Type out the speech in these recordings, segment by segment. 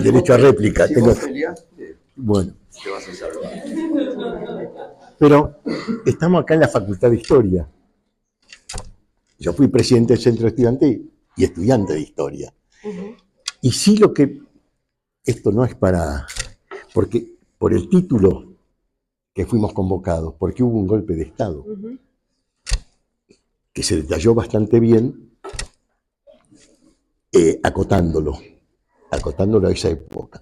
derecho a réplica. Si Tengo... vos peleaste, Bueno, te vas a salvar. pero estamos acá en la Facultad de Historia. Yo fui presidente del centro estudiantil y estudiante de historia. Y sí lo que... Esto no es para... Porque por el título que fuimos convocados, porque hubo un golpe de Estado, que se detalló bastante bien, acotándolo a esa época.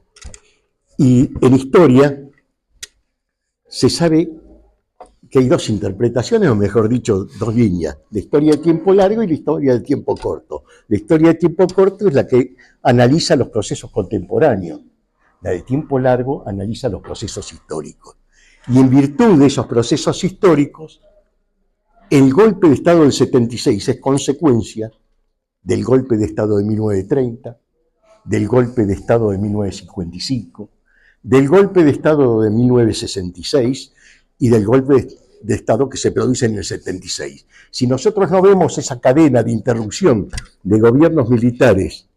Y en historia se sabe que hay dos interpretaciones, o mejor dicho, dos líneas, la historia de tiempo largo y la historia de tiempo corto. La historia de tiempo corto es la que analiza los procesos contemporáneos. La de tiempo largo analiza los procesos históricos. Y en virtud de esos procesos históricos, el golpe de Estado del 76 es consecuencia del golpe de Estado de 1930, del golpe de Estado de 1955, del golpe de Estado de 1966 y del golpe de Estado que se produce en el 76. Si nosotros no vemos esa cadena de interrupción de gobiernos militares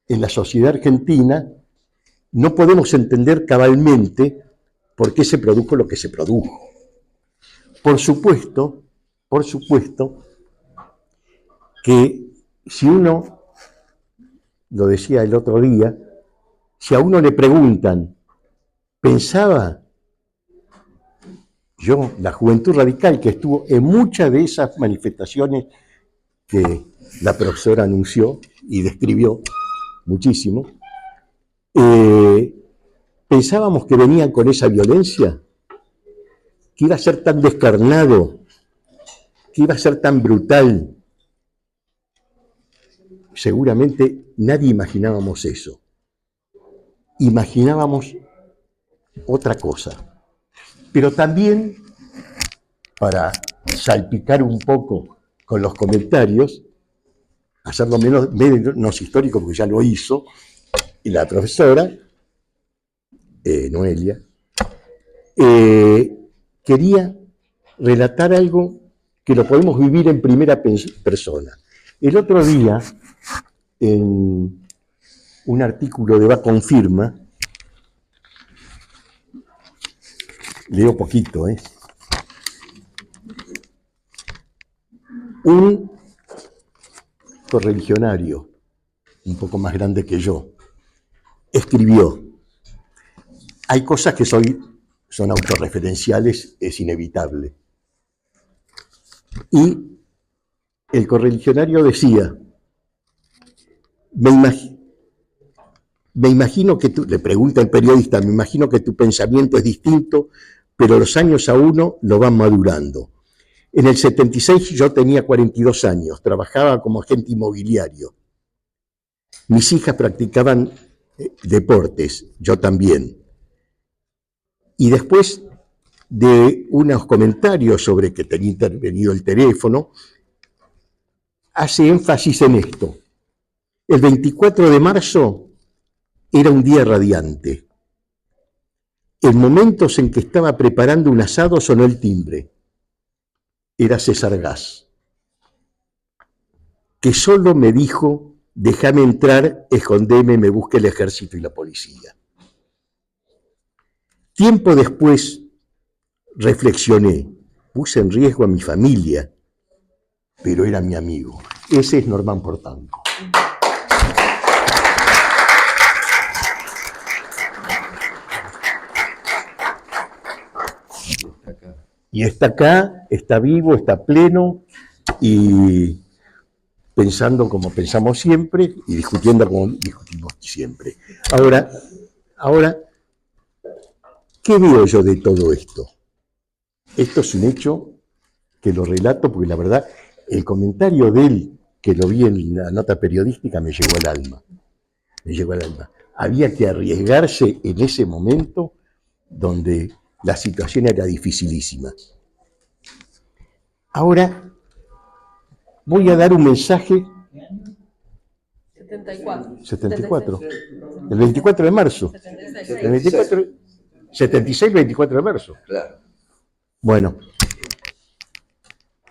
en la sociedad argentina, no podemos entender cabalmente por qué se produjo lo que se produjo. Por supuesto que si uno, lo decía el otro día, si a uno le preguntan, ¿pensaba yo, la Juventud Radical, que estuvo en muchas de esas manifestaciones que la profesora anunció y describió muchísimo, pensábamos que venían con esa violencia, que iba a ser tan descarnado, que iba a ser tan brutal? Seguramente nadie imaginábamos eso. Imaginábamos otra cosa. Pero también, para salpicar un poco con los comentarios, hacerlo menos histórico, porque ya lo hizo, y la profesora, Noelia, quería relatar algo que lo podemos vivir en primera persona. El otro día, en un artículo de Va Confirma, leo poquito, un correligionario, un poco más grande que yo, escribió: hay cosas que son autorreferenciales, es inevitable. Y el correligionario decía, me imagino que le pregunta el periodista, me imagino que tu pensamiento es distinto, pero los años a uno lo van madurando. En el 76 yo tenía 42 años, trabajaba como agente inmobiliario. Mis hijas practicaban deportes, yo también. Y después de unos comentarios sobre que tenía intervenido el teléfono, hace énfasis en esto. El 24 de marzo era un día radiante. En momentos en que estaba preparando un asado sonó el timbre. Era César Gas, que solo me dijo: déjame entrar, escondeme, me busca el ejército y la policía. Tiempo después reflexioné, puse en riesgo a mi familia, pero era mi amigo. Ese es Normán Portanco. Y está acá, está vivo, está pleno y pensando como pensamos siempre y discutiendo como discutimos siempre. Ahora, ¿qué veo yo de todo esto? Esto es un hecho que lo relato porque la verdad, el comentario de él, que lo vi en la nota periodística, me llegó al alma. Me llegó al alma. Había que arriesgarse en ese momento donde la situación era dificilísima. Ahora voy a dar un mensaje. 74. El 24 de marzo. 76. El 24, 76, 24 de marzo. Claro. Bueno,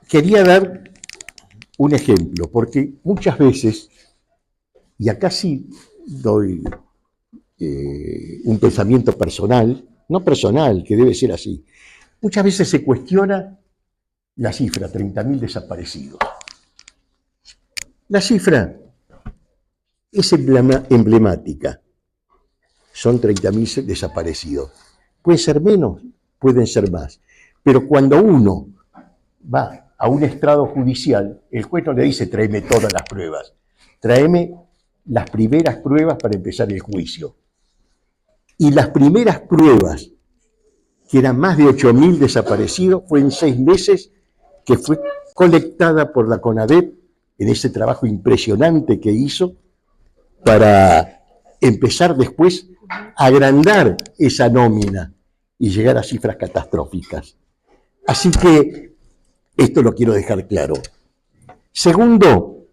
quería dar un ejemplo, porque muchas veces, y acá sí doy un pensamiento personal, no personal, que debe ser así. Muchas veces se cuestiona la cifra, 30.000 desaparecidos. La cifra es emblemática. Son 30.000 desaparecidos. Pueden ser menos, pueden ser más. Pero cuando uno va a un estrado judicial, el juez no le dice tráeme todas las pruebas, tráeme las primeras pruebas para empezar el juicio. Y las primeras pruebas, que eran más de 8.000 desaparecidos, fue en 6 meses que fue colectada por la CONADEP en ese trabajo impresionante que hizo para empezar después a agrandar esa nómina y llegar a cifras catastróficas. Así que esto lo quiero dejar claro. Segundo,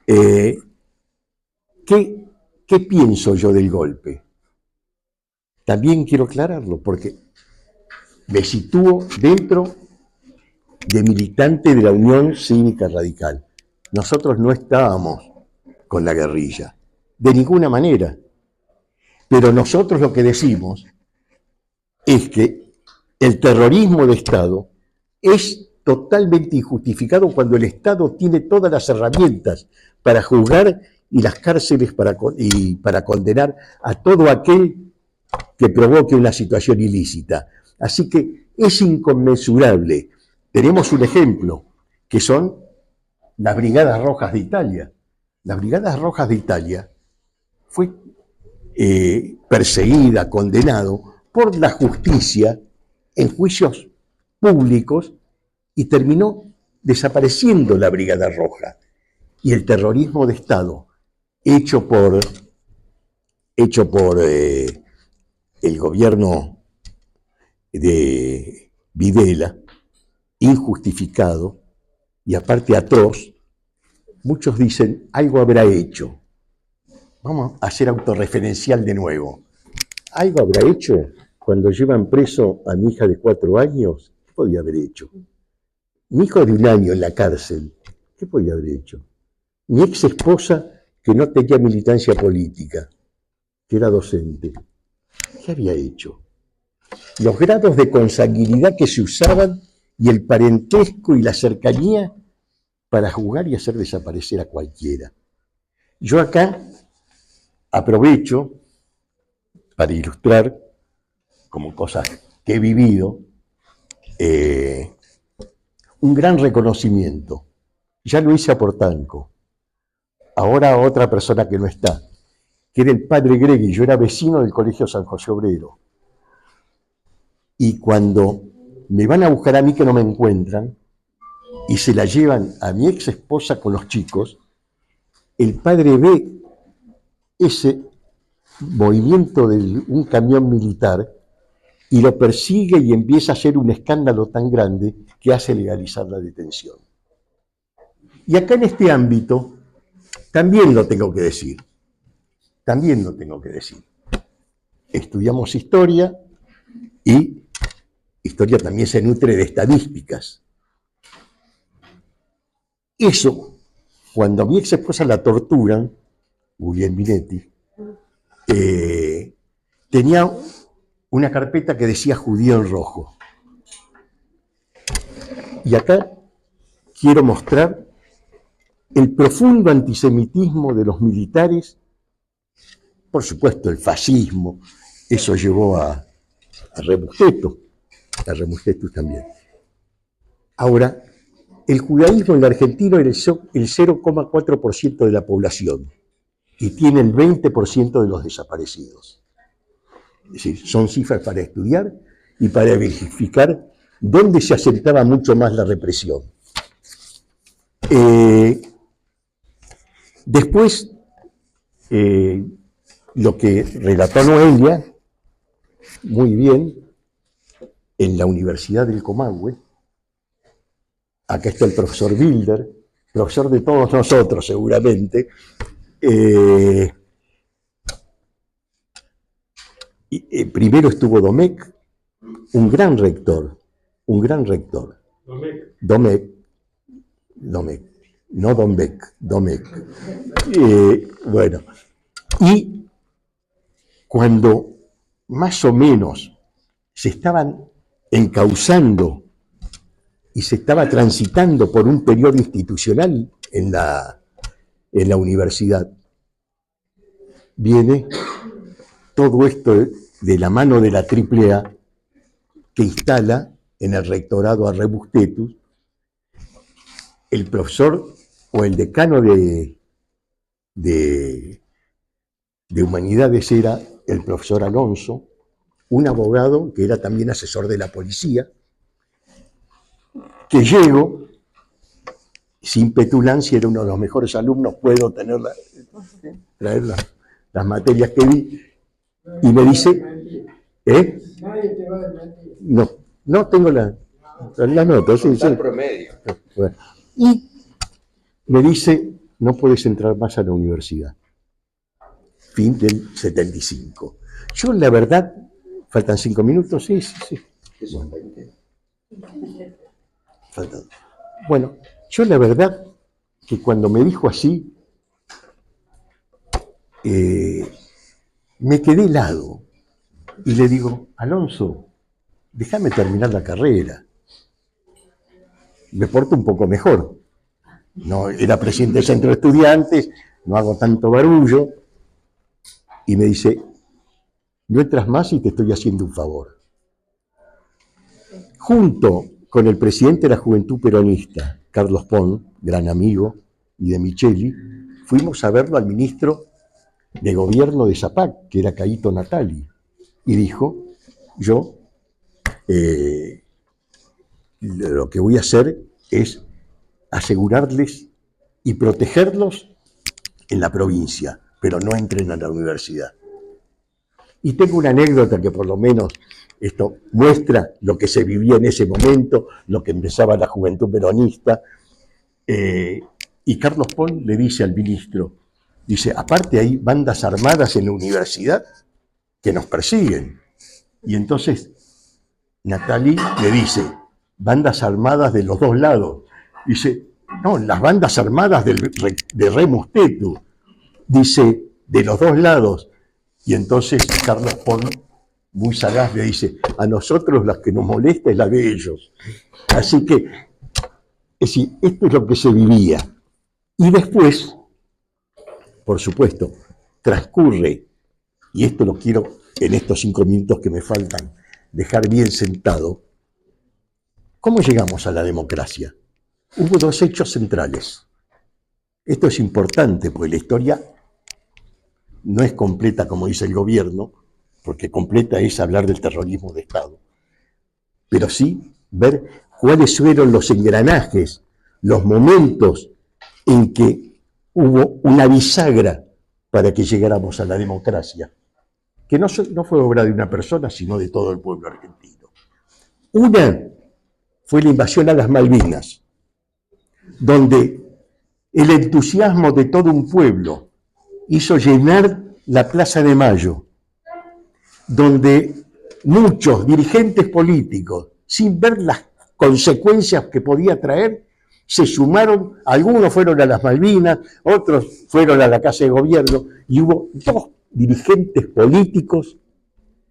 ¿qué pienso yo del golpe? También quiero aclararlo porque me sitúo dentro de militante de la Unión Cívica Radical. Nosotros no estábamos con la guerrilla, de ninguna manera. Pero nosotros lo que decimos es que el terrorismo de Estado es totalmente injustificado cuando el Estado tiene todas las herramientas para juzgar y las cárceles para condenar a todo aquel que provoque una situación ilícita. Así que es inconmensurable. Tenemos un ejemplo, que son las Brigadas Rojas de Italia. Las Brigadas Rojas de Italia fue perseguida, condenado por la justicia en juicios públicos y terminó desapareciendo la Brigada Roja. Y el terrorismo de Estado hecho por el gobierno de Videla, injustificado y aparte atroz, muchos dicen, algo habrá hecho. Vamos a ser autorreferencial de nuevo. ¿Algo habrá hecho cuando llevan preso a mi hija de 4 años? ¿Qué podía haber hecho? Mi hijo de 1 año en la cárcel, ¿qué podía haber hecho? Mi ex esposa, que no tenía militancia política, que era docente, ¿qué había hecho? Los grados de consanguinidad que se usaban y el parentesco y la cercanía para jugar y hacer desaparecer a cualquiera. Yo acá aprovecho para ilustrar, como cosas que he vivido, un gran reconocimiento. Ya lo hice a Portanco, ahora a otra persona que no está, que era el padre Gregui. Yo era vecino del Colegio San José Obrero. Y cuando me van a buscar a mí que no me encuentran, y se la llevan a mi ex esposa con los chicos, el padre ve ese movimiento de un camión militar y lo persigue y empieza a hacer un escándalo tan grande que hace legalizar la detención. Y acá en este ámbito también lo tengo que decir, Estudiamos historia y historia también se nutre de estadísticas. Eso, cuando a mi ex esposa la torturan, Guglielminetti, tenía una carpeta que decía judío en rojo. Y acá quiero mostrar el profundo antisemitismo de los militares, por supuesto el fascismo, eso llevó a Rebustetus también. Ahora, el judaísmo en la Argentina era el 0,4% de la población y tiene el 20% de los desaparecidos. Es decir, son cifras para estudiar y para verificar dónde se asentaba mucho más la represión. Después, lo que relató Noelia, muy bien, en la Universidad del Comahue, acá está el profesor Bilder, profesor de todos nosotros seguramente, primero estuvo Domecq, un gran rector. Domecq, no Domecq. Bueno, y cuando más o menos se estaban encauzando y se estaba transitando por un periodo institucional en la universidad, viene todo esto de la mano de la AAA que instala en el rectorado a Rebus Cletus el profesor o el decano de humanidades era el profesor Alonso, un abogado que era también asesor de la policía, que llego, sin petulancia, era uno de los mejores alumnos, puedo traer las materias que vi, y me dice, Nadie te va a desmentir. no tengo la nota, sí. Promedio. Bueno, y me dice, no puedes entrar más a la universidad. Fin del 75. Yo, la verdad, faltan 5 minutos, sí. ¿Qué son 20? Faltan. Bueno, yo la verdad que cuando me dijo así, me quedé helado y le digo, Alonso, déjame terminar la carrera. Me porto un poco mejor. No, era presidente del centro de estudiantes, no hago tanto barullo. Y me dice, no entras más y te estoy haciendo un favor. Junto con el presidente de la Juventud Peronista, Carlos Pon, gran amigo, y de Micheli, fuimos a verlo al ministro de Gobierno de Zapac, que era Caíto Natali, y dijo, yo lo que voy a hacer es asegurarles y protegerlos en la provincia, pero no entren a la universidad. Y tengo una anécdota que por lo menos esto muestra lo que se vivía en ese momento, lo que empezaba la Juventud Peronista. Y Carlos Pon le dice al ministro, dice, aparte hay bandas armadas en la universidad que nos persiguen. Y entonces Natali le dice, bandas armadas de los dos lados. Dice, no, las bandas armadas de Rebus Cletus. Dice, de los dos lados. Y entonces Carlos Pon, muy sagaz, le dice, a nosotros las que nos molesta es la de ellos. Así que, es decir, esto es lo que se vivía. Y después, por supuesto, transcurre, y esto lo quiero en estos 5 minutos que me faltan dejar bien sentado, ¿cómo llegamos a la democracia? Hubo 2 hechos centrales. Esto es importante, porque la historia no es completa, como dice el gobierno, porque completa es hablar del terrorismo de Estado, pero sí ver cuáles fueron los engranajes, los momentos en que hubo una bisagra para que llegáramos a la democracia, que no fue obra de una persona, sino de todo el pueblo argentino. Una fue la invasión a las Malvinas, donde el entusiasmo de todo un pueblo hizo llenar la Plaza de Mayo, donde muchos dirigentes políticos, sin ver las consecuencias que podía traer, se sumaron, algunos fueron a las Malvinas, otros fueron a la Casa de Gobierno, y hubo 2 dirigentes políticos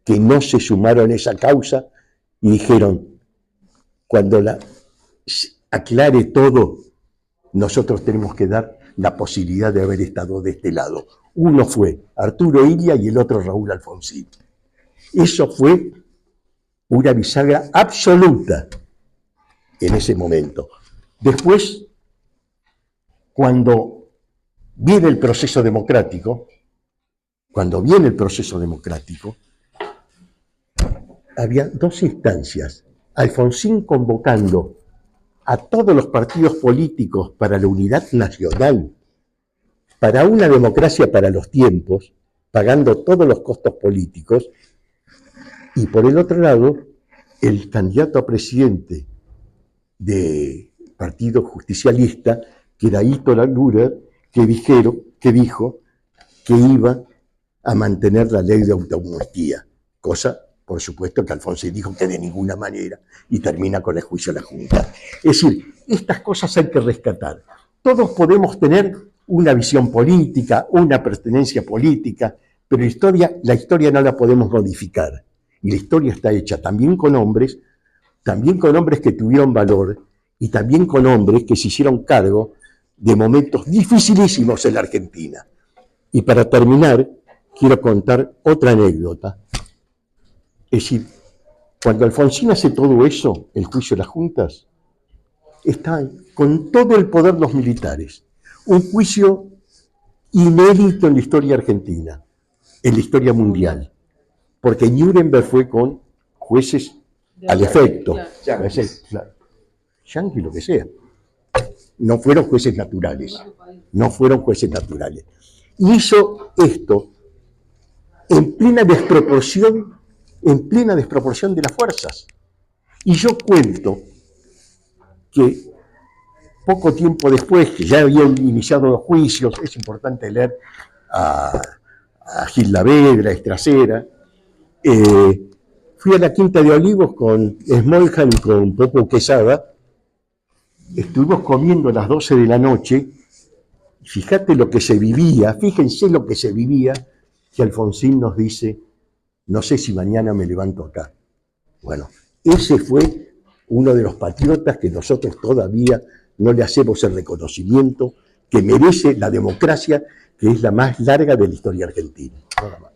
que no se sumaron a esa causa y dijeron, cuando aclare todo, nosotros tenemos que dar la posibilidad de haber estado de este lado. Uno fue Arturo Illia y el otro Raúl Alfonsín. Eso fue una bisagra absoluta en ese momento. Después, cuando viene el proceso democrático, había 2 instancias. Alfonsín convocando a todos los partidos políticos para la unidad nacional, para una democracia para los tiempos, pagando todos los costos políticos, y por el otro lado, el candidato a presidente del Partido Justicialista, que era Hito Lagura, que dijo que iba a mantener la ley de autoamnistía, cosa, por supuesto, que Alfonsín dijo que de ninguna manera, y termina con el juicio a la Junta. Es decir, estas cosas hay que rescatar. Todos podemos tener una visión política, una pertenencia política, Pero la historia no la podemos modificar. Y la historia está hecha también con hombres que tuvieron valor y también con hombres que se hicieron cargo de momentos dificilísimos en la Argentina. Y para terminar, quiero contar otra anécdota. Es decir, cuando Alfonsín hace todo eso, el juicio de las juntas, están con todo el poder los militares. Un juicio inédito en la historia argentina, en la historia mundial. Porque Nuremberg fue con jueces al efecto. Yanqui, lo que sea. No fueron jueces naturales. No fueron jueces naturales. Y hizo esto en plena desproporción de las fuerzas. Y yo cuento que poco tiempo después, que ya habían iniciado los juicios, es importante leer a Gil Lavedra, a Estracera, fui a la Quinta de Olivos con Smoljan y con Popo Quesada, estuvimos comiendo a las 12 de la noche, fíjense lo que se vivía, que Alfonsín nos dice, no sé si mañana me levanto acá. Bueno, ese fue uno de los patriotas que nosotros todavía no le hacemos el reconocimiento que merece la democracia, que es la más larga de la historia argentina. Nada más.